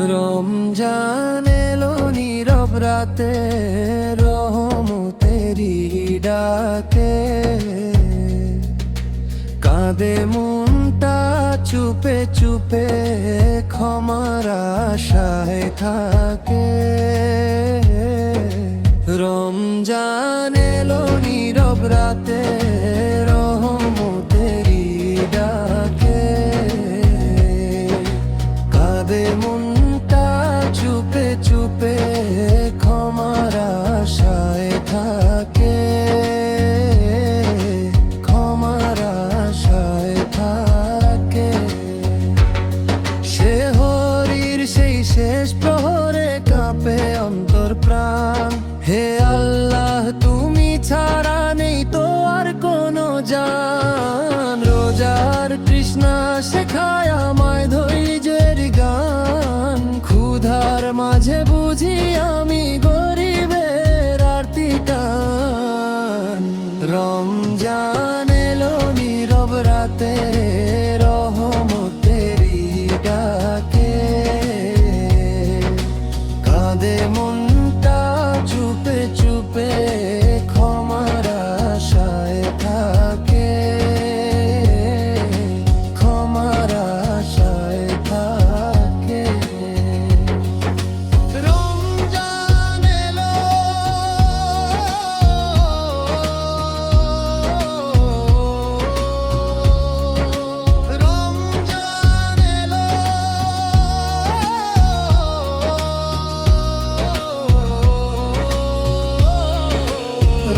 রমজান এলো নীরব রাতে, রহমতেরি ডাকে কাঁদে মনটা চুপে চুপে, ক্ষমার আশায় থাকে। রমজান এলো নীরব রাতে, রহমতেরি ডাকে কাঁদে মনটা চুপে চুপে, ক্ষমার আশায় থাকে, ক্ষমার আশায় থাকে। সে হরির সেই শেষ প্রহরে কাঁপে অন্তর প্রাণ, হে আল্লাহ তুমি ছাড়া নেই তো আর কোনো জান। রোজার তৃষ্ণা শেখায় আমায় ধৈর্যের গান, ক্ষুধার মাঝে বুঝি আমি গরিবের আরতি টান। রমজান এলো নীরব রাতে, রহমতেরি ডাকে কাঁদে মনটা চুপে চুপে, ক্ষমার আশায় থাকে, ক্ষমার আশায় থাকে। রমজান এলো, রমজান এলো,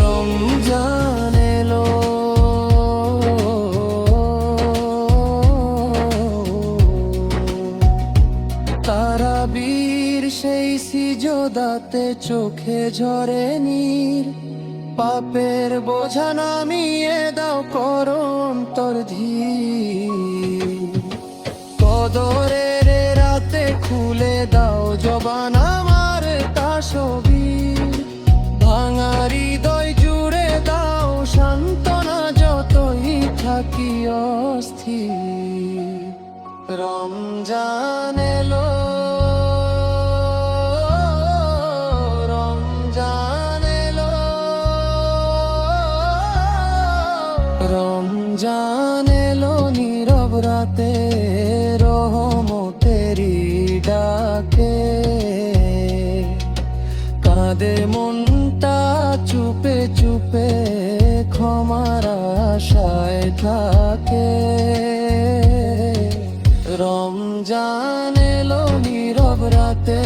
রমজান এলো। তারাবীর সেই সিজদাতে চোখে ঝরে নীর, পাপের বোঝা নামিয়ে দাও করো অন্তর ধীর। কদরের রাতে খুলে দাও জবান আমার তাসবির, ভাঙা হৃদয় জুড়ে দাও সান্ত্বনা যতই থাকি অস্থির। রমজান এলো, রমজান এলো, রমজান এলো নীরব রাতে, রহমতেরি ডাকে কাঁদে মনটা চুপে চুপে, ক্ষমার আশায় থাকে। রমজান এলো নীরব রাতে,